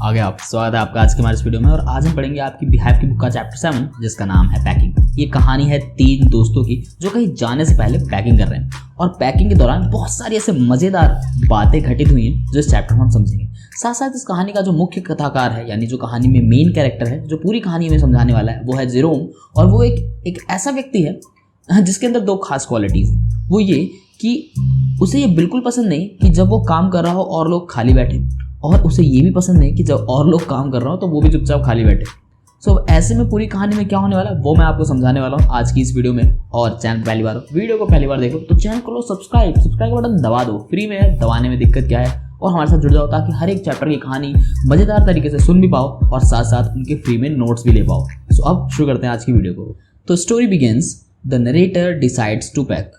आ गया आप। स्वागत है आपका आज के हमारे इस वीडियो में। और आज हम पढ़ेंगे आपकी बिहेव की बुक का चैप्टर 7 जिसका नाम है पैकिंग। ये कहानी है 3 दोस्तों की जो कहीं जाने से पहले पैकिंग कर रहे हैं और पैकिंग के दौरान बहुत सारी ऐसे मज़ेदार बातें घटित हुई हैं जो इस चैप्टर में हम समझेंगे। साथ साथ इस कहानी का जो मुख्य कथाकार है यानी जो कहानी में मेन कैरेक्टर है जो पूरी कहानी में समझाने वाला है वो है जेरोम। और वो एक ऐसा व्यक्ति है जिसके अंदर 2 खास क्वालिटीज़ हैं। वो ये कि उसे ये बिल्कुल पसंद नहीं कि जब वो काम कर रहा हो और लोग खाली बैठे, और उसे ये भी पसंद नहीं कि जब और लोग काम कर रहा हो तो वो भी चुपचाप खाली बैठे। सो ऐसे में पूरी कहानी में क्या होने वाला है वो मैं आपको समझाने वाला हूँ आज की इस वीडियो में। और चैनल पहली बार वीडियो को पहली बार देखो तो चैनल को लो सब्सक्राइब का बटन दबा दो, फ्री में है, दबाने में दिक्कत क्या है। और हमारे साथ जुड़ जाओ ताकि हर एक चैप्टर की कहानी मज़ेदार तरीके से सुन भी पाओ और साथ साथ उनके फ्री में नोट्स भी ले पाओ। सो अब शुरू करते हैं आज की वीडियो को। तो story begins, the narrator decides to pack.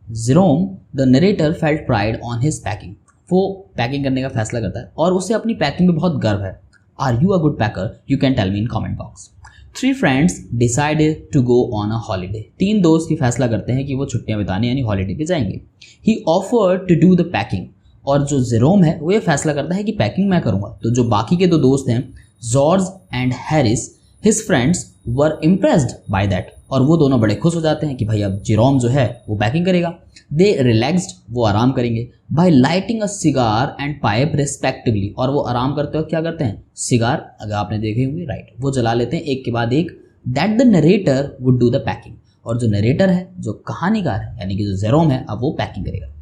Jerome the narrator felt pride on his packing. वो पैकिंग करने का फैसला करता है और उसे अपनी पैकिंग में बहुत गर्व है। Are you a good packer? You can tell me in comment box. 3 friends decided to go on a holiday. 3 दोस्त की फैसला करते हैं कि वो छुट्टियां बिताने यानी हॉलीडे पे जाएंगे। He offered to do the packing. और जो जेरोम है वो ये फैसला करता है कि पैकिंग मैं करूँगा। तो जो बाकी के 2 दोस्त हैं George and Harris, his friends were impressed by that. और वो दोनों बड़े खुश हो जाते हैं कि भाई अब जेरोम जो है वो पैकिंग करेगा। दे रिलैक्स्ड, वो आराम करेंगे by lighting a cigar and pipe respectively. और वो आराम करते वक्त क्या करते हैं? सिगार, अगर आपने देखे होंगे राइट, वो जला लेते हैं एक के बाद एक। That the narrator would do the packing. और जो नरेटर है, जो कहानीकार है यानी कि जो जेरोम है, अब वो पैकिंग करेगा।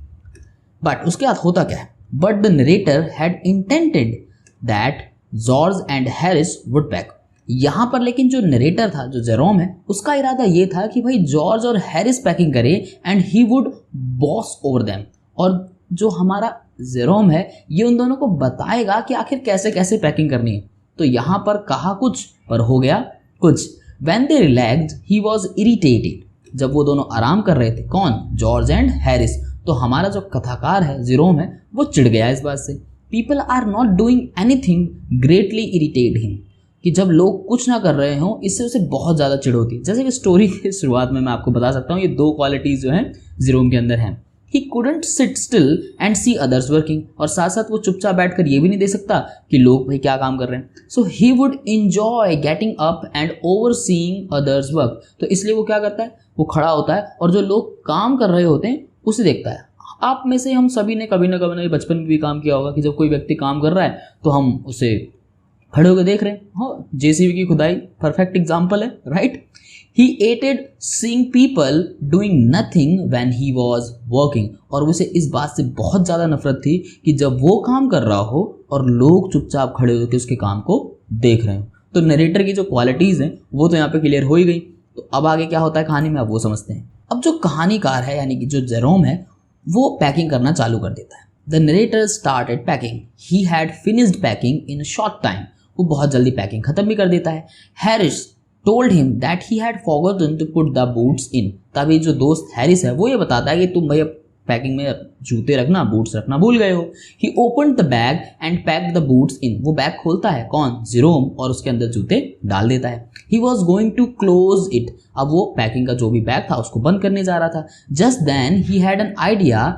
बट उसके बाद होता क्या है? But the narrator had intended that George and Harris would pack. यहाँ पर लेकिन जो नरेटर था, जो जेरोम है, उसका इरादा ये था कि भाई जॉर्ज और हैरिस पैकिंग करे and he would boss over them. और जो हमारा जेरोम है ये उन दोनों को बताएगा कि आखिर कैसे कैसे पैकिंग करनी है। तो यहाँ पर कहा कुछ पर हो गया कुछ। When they relaxed he was irritated. जब वो दोनों आराम कर रहे थे, कौन? George and Harris. तो हमारा जो कथाकार है जेरोम है वो चिढ़ गया इस बात से। People are not doing anything greatly irritate him. कि जब लोग कुछ ना कर रहे हों इससे उसे बहुत ज़्यादा चिढ़ होती है। जैसे कि स्टोरी की शुरुआत में मैं आपको बता सकता हूँ ये 2 क्वालिटीज़ जो हैं जेरोम के अंदर हैं। He couldn't sit still and see others working. और साथ साथ वो चुपचाप बैठकर ये भी नहीं देख सकता कि लोग भाई क्या काम कर रहे हैं। So he would enjoy getting up and over seeing others work. तो इसलिए वो क्या करता है? वो खड़ा होता है और जो लोग काम कर रहे होते हैं उसे देखता है। आप में से हम सभी ने कभी ना कभी बचपन में भी काम किया होगा कि जब कोई व्यक्ति काम कर रहा है तो हम उसे खड़े होकर देख रहे हैं। हाँ, जेसीबी की खुदाई परफेक्ट एग्जाम्पल है, right. He hated seeing people doing nothing when he was working. और उसे इस बात से बहुत ज़्यादा नफरत थी कि जब वो काम कर रहा हो और लोग चुपचाप खड़े होकर उसके काम को देख रहे हो। तो नरेटर की जो क्वालिटीज़ हैं वो तो यहाँ पे क्लियर हो ही गई। तो अब आगे क्या होता है कहानी में, अब वो समझते हैं। अब जो कहानीकार है यानी कि जो जेरोम है वो पैकिंग करना चालू कर देता है। The narrator started packing. He had finished packing in a short time. वो बहुत जल्दी पैकिंग खत्म भी कर देता है। Harris told him that he had forgotten to put the boots in. तभी जो दोस्त हैरिस है वो ये बताता है कि तुम भैया पैकिंग में जूते रखना, बूट्स रखना भूल गए हो। He opened the bag and packed the boots in. वो बैग खोलता है, कौन? जेरोम, और उसके अंदर जूते डाल देता है। He was going to close it. अब वो पैकिंग का जो भी बैग था उसको बंद करने जा रहा था। Just then he had an idea.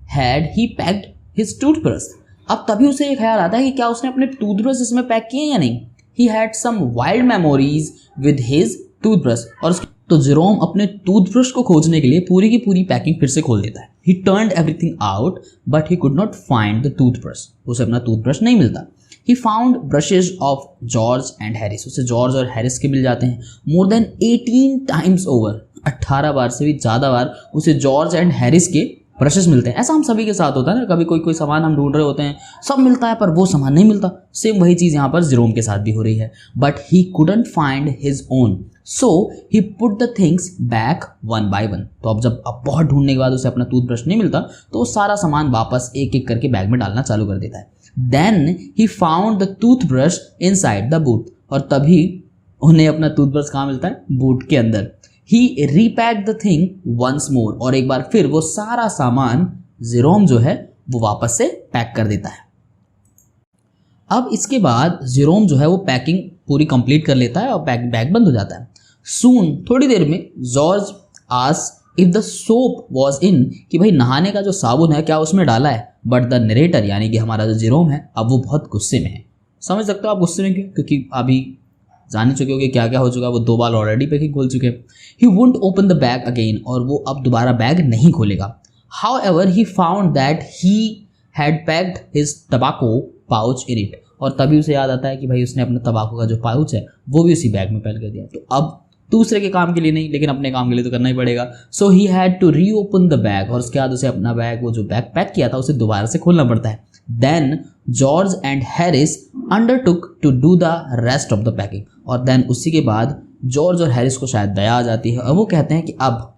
Had he packed his toothbrush. अब तभी उसे एक ख्याल आता है कि क्या उसने अपने टूथब्रश इसमें पैक किए या नहीं। He had some wild memories with his toothbrush. और तो जेरोम अपने टूथब्रश को खोजने के लिए पूरी की पूरी पैकिंग फिर से खोल देता है। ही turned everything out but he could not find the toothbrush. उसे अपना टूथब्रश नहीं मिलता। He found brushes of George and Harris. उसे जॉर्ज और हैरिस के मिल जाते हैं। More than 18 times over. 18 बार से भी ज़्यादा बार उसे जॉर्ज एंड हैरिस के ब्रशेस मिलते हैं। ऐसा हम सभी के साथ होता है ना, कभी कोई सामान हम ढूंढ रहे होते हैं, सब मिलता है पर वो सामान नहीं मिलता। सेम वही चीज़ यहाँ पर जेरोम के साथ भी हो रही है। But he couldn't find his own, so he put the things back one by one. तो अब बहुत ढूंढने के बाद उसे अपना टूथब्रश नहीं मिलता तो वो सारा सामान वापस एक एक करके बैग में डालना चालू कर देता है। Then he found the toothbrush inside the boot. और तभी उन्हें अपना टूथब्रश कहाँ मिलता है? बूट के अंदर। ही रीपैक्ड द थिंग वंस मोर। और एक बार फिर वो सारा सामान जेरोम जो है वो वापस से पैक कर देता है। अब इसके बाद जेरोम जो है वो पैकिंग पूरी कंप्लीट कर लेता है और बैग बंद हो जाता है। सून, थोड़ी देर में, George asked if the soap was in. कि भाई नहाने का जो साबुन है क्या उसमें डाला है। बट द नरेटर यानी कि हमारा जो जेरोम है अब वो बहुत गुस्से में है। समझ सकते हो आप गुस्से में क्यों, क्योंकि अभी जान ही चुके हो कि क्या क्या हो चुका, वो 2 बार ऑलरेडी पैकिंग खोल चुके हैं। ही wouldn't open the bag again, और वो अब दोबारा बैग नहीं खोलेगा। However he found that he had packed his टबाको pouch in it, और तभी उसे याद आता है कि भाई उसने अपने तंबाकू का जो पाउच है वो भी उसी बैग में पैक कर दिया। तो अब दूसरे के काम के लिए नहीं, लेकिन अपने काम के लिए तो करना ही पड़ेगा। So he had to reopen the bag, और उसके बाद उसे अपना बैग, वो जो बैग पैक किया था, उसे दोबारा से खोलना पड़ता है। Then George and Harris undertook to do the rest of the packing, और देन उसी के बाद जॉर्ज और हैरिस को शायद दया आ जाती है और वो कहते हैं कि अब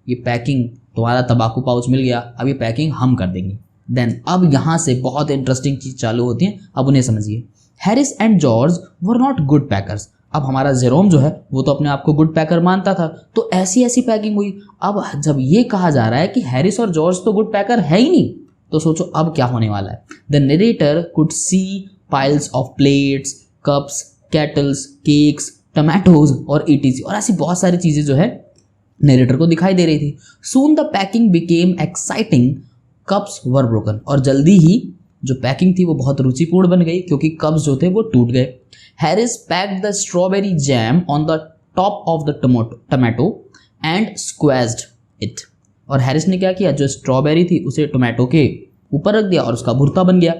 ये पैकिंग, तुम्हारा तंबाकू पाउच मिल गया, अब ये पैकिंग हम कर देंगे। देन अब यहाँ से बहुत इंटरेस्टिंग चीज चालू होती है, अब उन्हें समझिए। Harris and George were not good packers. अब हमारा जेरोम जो है वो तो अपने आप को गुड पैकर मानता था, तो ऐसी ऐसी पैकिंग हुई। अब जब ये कहा जा रहा है कि हैरिस और जॉर्ज तो गुड पैकर है ही नहीं, तो सोचो अब क्या होने वाला है। The narrator could see piles of plates, cups, kettles, cakes, tomatoes और ETC, और ऐसी बहुत सारी चीजें जो है नरेटर को दिखाई दे रही थी। Soon the packing became exciting, cups were broken, और जल्दी ही जो पैकिंग थी वो बहुत रुचिपूर्ण बन गई क्योंकि कप्स जो थे वो टूट गए। Harris packed the strawberry jam on the top of the tomato and squeezed it, और हैरिस ने क्या किया, जो स्ट्रॉबेरी थी उसे टोमेटो के ऊपर रख दिया और उसका भुर्ता बन गया।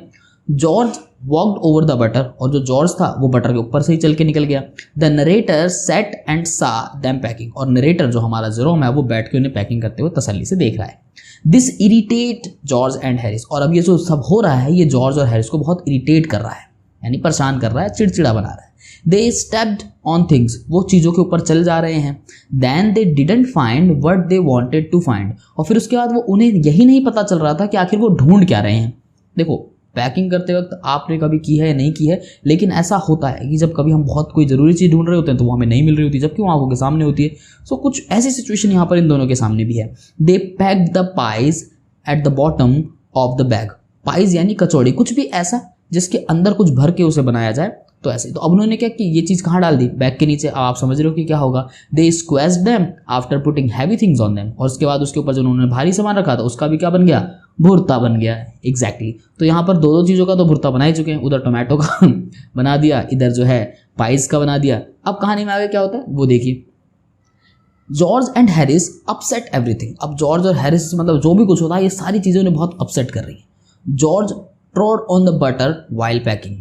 George walked over the butter, और जो जॉर्ज था वो बटर के ऊपर से ही चल के निकल गया। द नरेटर सेट एंड सा देम पैकिंग, और नरेटर जो हमारा जेरोम है वो बैठ के उन्हें पैकिंग करते हुए तसल्ली से देख रहा है। This irritate George and Harris, और अब ये जो सब हो रहा है ये जॉर्ज और हैरिस को बहुत इरिटेट कर रहा है, यानी परेशान कर रहा है, चिड़चिड़ा बना रहा है। दे स्टेप्ड ऑन थिंग्स, वो चीज़ों के ऊपर चल जा रहे हैं। Then they didn't find what they wanted to find, और फिर उसके बाद वो उन्हें यही नहीं पता चल रहा था कि आखिर वो ढूंढ क्या रहे हैं। देखो पैकिंग करते वक्त आपने कभी की है या नहीं की है, लेकिन ऐसा होता है कि जब कभी हम बहुत कोई ज़रूरी चीज़ ढूंढ रहे होते हैं तो वो हमें नहीं मिल रही होती, जबकि वो आंखों के सामने होती है। सो कुछ ऐसी सिचुएशन यहाँ पर इन दोनों के सामने भी है। They packed the pies at the bottom of the bag, pies यानी कचौड़ी, कुछ भी ऐसा जिसके अंदर कुछ भर के उसे बनाया जाए, तो ऐसे। तो अब उन्होंने क्या कि ये चीज़ कहाँ डाल दी, बैग के नीचे। अब आप समझ रहे हो कि क्या होगा। They squeezed them after putting heavy things on them, और उसके बाद उसके ऊपर जो उन्होंने भारी सामान रखा था उसका भी क्या बन गया, भुर्ता बन गया। एग्जैक्टली तो यहाँ पर दो चीज़ों का तो भुर्ता बना ही चुके हैं, उधर टोमेटो का बना दिया, इधर जो है पाइस का बना दिया। अब कहानी में आगे क्या होता है वो देखिए। George and Harris upset everything, अब जॉर्ज और हैरिस मतलब जो भी कुछ होता है ये सारी चीज़ें उन्हें बहुत अपसेट कर रही है। George ट्रॉड on the butter while packing,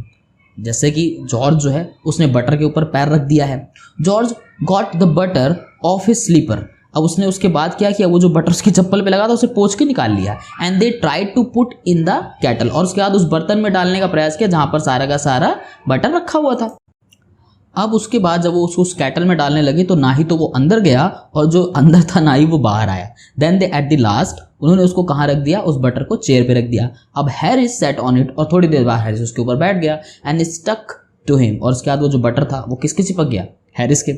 जैसे कि जॉर्ज जो है उसने बटर के ऊपर पैर रख दिया है। George got the butter of his slipper, अब उसने उसके बाद क्या किया, वो जो बटर उसकी चप्पल पे लगा था उसे पोंछ के निकाल लिया। And they tried to put in the kettle, और उसके बाद उस बर्तन में डालने का प्रयास किया जहां पर सारा का सारा बटर रखा हुआ था। अब उसके बाद जब वो उसको उस केटल में डालने लगे तो ना ही तो वो अंदर गया और जो अंदर था ना ही वो बाहर आया। Then they at the last उन्होंने उसको कहाँ रख दिया, उस बटर को चेयर पे रख दिया। अब हैरिस सेट ऑन इट, और थोड़ी देर बाद हैरिस उसके ऊपर बैठ गया। एंड स्टक टू हिम, और उसके बाद वो जो बटर था वो किसके चिपक गया, हैरिस के।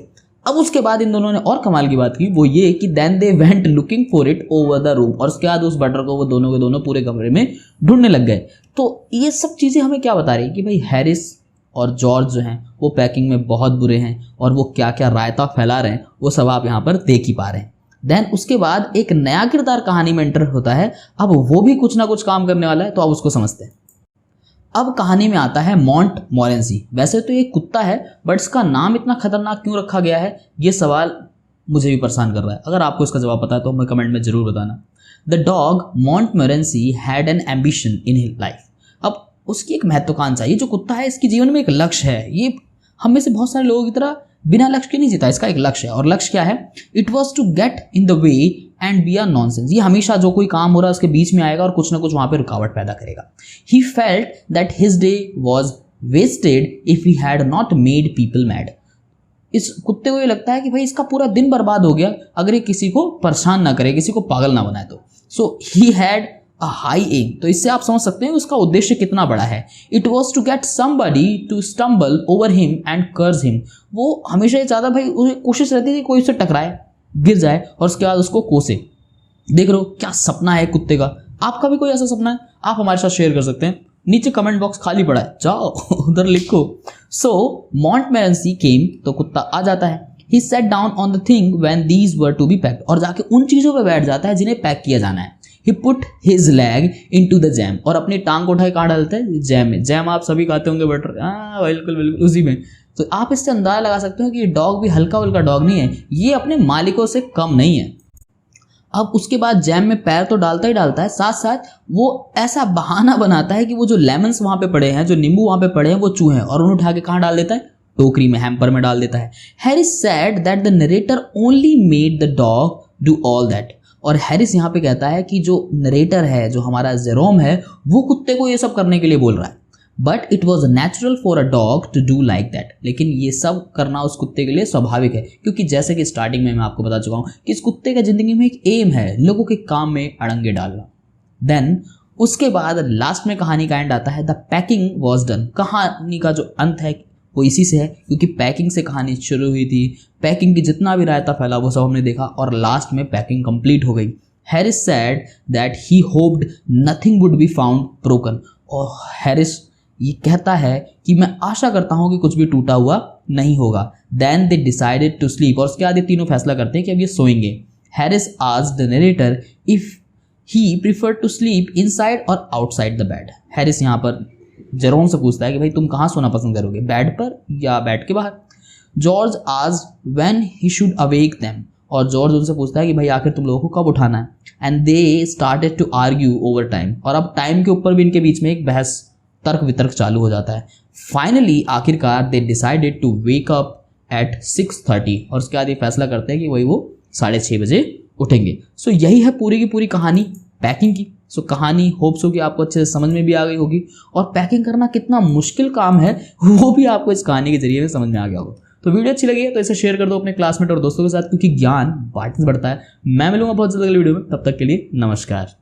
अब उसके बाद इन दोनों ने और कमाल की बात की, वो ये कि then they went looking for it over the room, और उसके बाद उस बटर को वो दोनों के दोनों पूरे कमरे में ढूंढने लग गए। तो ये सब चीज़ें हमें क्या बता रही है कि भाई हैरिस और जॉर्ज जो हैं वो पैकिंग में बहुत बुरे हैं, और वो क्या क्या रायता फैला रहे हैं वो सब आप यहाँ पर देख ही पा रहे हैं। देन उसके बाद एक नया किरदार कहानी में एंटर होता है, अब वो भी कुछ ना कुछ काम करने वाला है, तो आप उसको समझते हैं। अब कहानी में आता है मॉन्ट मोरेंसी। वैसे तो ये कुत्ता है, बट इसका नाम इतना खतरनाक क्यों रखा गया है, ये सवाल मुझे भी परेशान कर रहा है। अगर आपको इसका जवाब पता है तो हमें कमेंट में जरूर बताना। The dog Montmorency had an ambition in his life, अब उसकी एक महत्वाकांक्षा, ये जो कुत्ता है इसके जीवन में एक लक्ष्य है। ये हम में से बहुत सारे लोगों की तरह बिना लक्ष्य के नहीं जीता, इसका एक लक्ष्य है। और लक्ष्य क्या है, it was to get in the way and be are nonsense, ये हमेशा जो कोई काम हो रहा है उसके बीच में आएगा और कुछ ना कुछ वहां पे रुकावट पैदा करेगा। He felt that his day was wasted if he had not made people mad, इस कुत्ते को ये लगता है कि भाई इसका पूरा दिन बर्बाद हो गया अगर ये किसी को परेशान ना करे, किसी को पागल ना बनाए तो। So he had a high aim, तो इससे आप समझ सकते हैं उसका उद्देश्य कितना बड़ा है। It was to get somebody to stumble over him and curse him, वो हमेशा ये चाहता भाई, उसे कोशिश रहती थी कोई उससे टकराए, गिर जाए और उसके बाद उसको कोसे। देख रहे हो क्या सपना है कुत्ते का। आपका भी कोई ऐसा सपना है आप हमारे साथ शेयर कर सकते हैं, नीचे कमेंट बॉक्स खाली पड़ा है, जाओ उधर लिखो। सो मॉन्ट मोरेंसी केम, तो कुत्ता आ जाता है। He sat down on the thing when these were to be packed, और जाके उन चीजों पे बैठ जाता है जिन्हें पैक किया जाना है। He put his leg into the jam, और अपनी टांग को उठाए कहाँ डालते हैं? जैम में। जैम आप सभी खाते होंगे बटर, हाँ बिल्कुल बिल्कुल उसी में। तो आप इससे अंदाजा लगा सकते हो कि ये डॉग भी हल्का हल्का डॉग नहीं है, ये अपने मालिकों से कम नहीं है। अब उसके बाद जैम में पैर तो डालता ही डालता है, साथ साथ वो ऐसा बहाना बनाता है कि वो जो लेमन्स वहाँ पे पड़े हैं, जो नींबू वहाँ पे पड़े हैं, वो चूहे हैं, और उन्हें उठा के कहाँ डाल देता है? टोकरी में, हैम्पर में डाल देता है। Harris said that the narrator only made the dog do all that, और हैरिस यहाँ पे कहता है कि जो नरेटर है, जो हमारा जेरोम है, वो कुत्ते को ये सब करने के लिए बोल रहा है। But it was natural for a dog to do like that, लेकिन ये सब करना उस कुत्ते के लिए स्वाभाविक है, क्योंकि जैसे कि स्टार्टिंग में मैं आपको बता चुका हूँ कि इस कुत्ते का जिंदगी में एक एम है, लोगों के काम में अड़ंगे डालना। देन उसके बाद लास्ट में कहानी का एंड आता है, द पैकिंग वॉज डन। कहानी का जो अंत है वो इसी से है, क्योंकि पैकिंग से कहानी शुरू हुई थी, पैकिंग की जितना भी रायता फैला वो सब हमने देखा, और लास्ट में पैकिंग कंप्लीट हो गई। Harris said that he hoped nothing would be found broken, और हैरिस ये कहता है कि मैं आशा करता हूं कि कुछ भी टूटा हुआ नहीं होगा। Then they decided to sleep, और उसके बाद ये तीनों फैसला करते हैं कि अब ये सोएंगे। Harris asked the narrator if he prefer to sleep inside or outside the bed. Harris यहाँ पर जेरोम से पूछता है कि भाई तुम कहाँ सोना पसंद करोगे, बेड पर या बेड के बाहर। George asked when he should awake them, और जॉर्ज उनसे पूछता है कि भाई आखिर तुम लोगों को कब उठाना है। And they started to argue over time, और अब टाइम के ऊपर भी इनके बीच में एक बहस तर्क वितर्क चालू हो जाता है। फाइनली आखिरकार they decided to wake up at 6:30, और उसके बाद ये फैसला करते हैं कि वही वो 6:30 बजे उठेंगे। सो यही है पूरी की पूरी कहानी पैकिंग की। सो कहानी होप्स हो कि आपको अच्छे से समझ में भी आ गई होगी, और पैकिंग करना कितना मुश्किल काम है वो भी आपको इस कहानी के जरिए में समझ में आ गया होगा। तो वीडियो अच्छी लगी है तो इसे शेयर कर दो अपने क्लासमेट और दोस्तों के साथ, क्योंकि ज्ञान बांटने से बढ़ता है। मैं मिलूंगा बहुत जल्द अगली वीडियो में, तब तक के लिए नमस्कार।